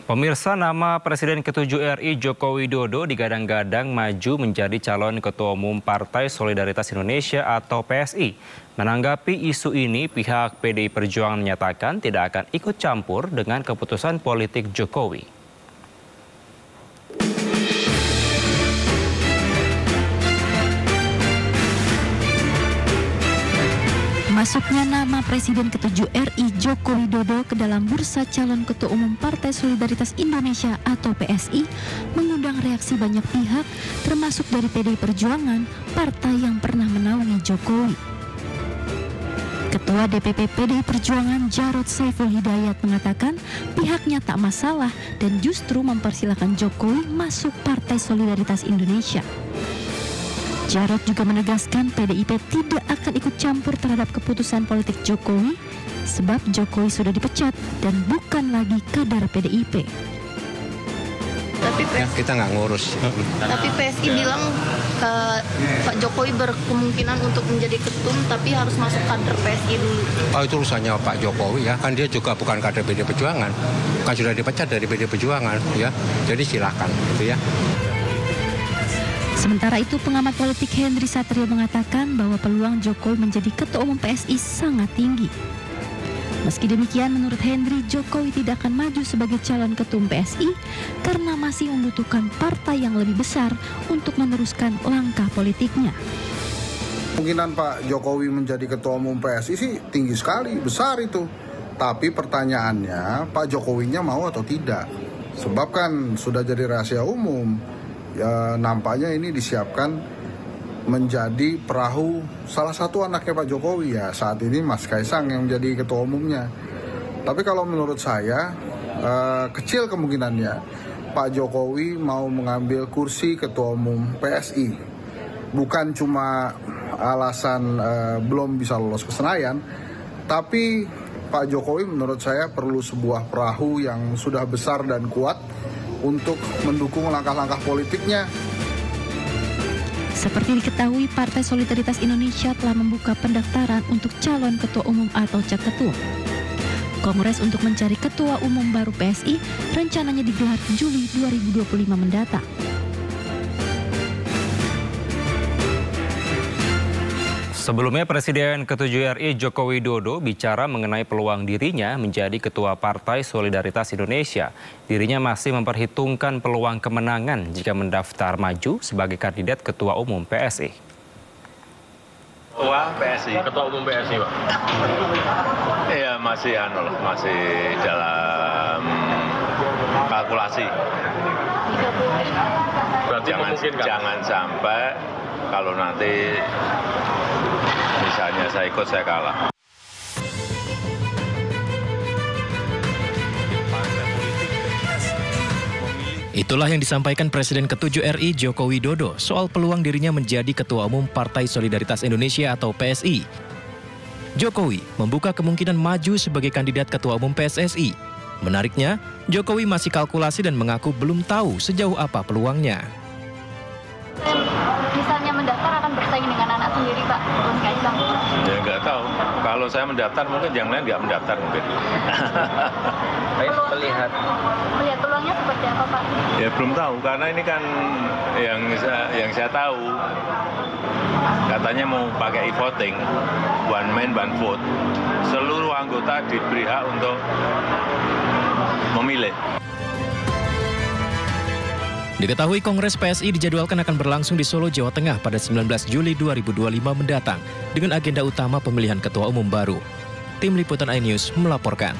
Pemirsa, nama Presiden ke-7 RI Joko Widodo digadang-gadang maju menjadi calon Ketua Umum Partai Solidaritas Indonesia atau PSI. Menanggapi isu ini, pihak PDI Perjuangan menyatakan tidak akan ikut campur dengan keputusan politik Jokowi. Masuknya nama Presiden ke-7 RI Joko Widodo ke dalam bursa calon Ketua Umum Partai Solidaritas Indonesia atau PSI mengundang reaksi banyak pihak, termasuk dari PDI Perjuangan, partai yang pernah menaungi Jokowi. Ketua DPP PDI Perjuangan Jarod Saiful Hidayat mengatakan pihaknya tak masalah dan justru mempersilahkan Jokowi masuk Partai Solidaritas Indonesia. Jarod juga menegaskan PDIP tidak akan ikut campur terhadap keputusan politik Jokowi sebab Jokowi sudah dipecat dan bukan lagi kader PDIP. Tapi kita nggak ngurus. Tapi PSI bilang Pak Jokowi berkemungkinan untuk menjadi ketum tapi harus masuk kader PSI dulu. Oh, itu urusannya Pak Jokowi ya, kan dia juga bukan kader PDI Perjuangan, kan sudah dipecat dari PDI Perjuangan ya, jadi silakan gitu ya. Sementara itu, pengamat politik Henry Satrio mengatakan bahwa peluang Jokowi menjadi Ketua Umum PSI sangat tinggi. Meski demikian, menurut Henry, Jokowi tidak akan maju sebagai calon Ketum PSI karena masih membutuhkan partai yang lebih besar untuk meneruskan langkah politiknya. Kemungkinan Pak Jokowi menjadi Ketua Umum PSI sih tinggi sekali, besar itu. Tapi pertanyaannya, Pak Jokowinya mau atau tidak? Sebab kan sudah jadi rahasia umum. Ya, nampaknya ini disiapkan menjadi perahu salah satu anaknya Pak Jokowi ya. Saat ini Mas Kaisang yang menjadi ketua umumnya. Tapi kalau menurut saya kecil kemungkinannya Pak Jokowi mau mengambil kursi ketua umum PSI. Bukan cuma alasan belum bisa lolos ke Senayan, tapi Pak Jokowi menurut saya perlu sebuah perahu yang sudah besar dan kuat untuk mendukung langkah-langkah politiknya. Seperti diketahui, Partai Solidaritas Indonesia telah membuka pendaftaran untuk calon Ketua Umum atau Caketum. Kongres untuk mencari Ketua Umum baru PSI rencananya digelar Juli 2025 mendatang. Sebelumnya, Presiden ke-7 RI Joko Widodo bicara mengenai peluang dirinya menjadi Ketua Partai Solidaritas Indonesia. Dirinya masih memperhitungkan peluang kemenangan jika mendaftar maju sebagai kandidat Ketua Umum PSI. Ketua Umum PSI, Pak. Iya, masih dalam kalkulasi. Jangan sampai kalau nanti misalnya saya ikut, saya kalah. Itulah yang disampaikan Presiden ke-7 RI Joko Widodo soal peluang dirinya menjadi Ketua Umum Partai Solidaritas Indonesia atau PSI. Jokowi membuka kemungkinan maju sebagai kandidat Ketua Umum PSSI. Menariknya, Jokowi masih kalkulasi dan mengaku belum tahu sejauh apa peluangnya. Misalnya mendaftar akan bersaing dengan anak sendiri, Pak, Mas Kaisang? Ya nggak tahu. Kalau saya mendaftar mungkin yang lain nggak mendaftar mungkin. Melihat peluangnya seperti apa, Pak? Ya belum tahu karena ini kan yang saya tahu katanya mau pakai e-voting, one man one vote. Seluruh anggota diberi hak untuk memilih. Diketahui Kongres PSI dijadwalkan akan berlangsung di Solo, Jawa Tengah pada 19 Juli 2025 mendatang dengan agenda utama pemilihan Ketua Umum baru. Tim Liputan iNews melaporkan.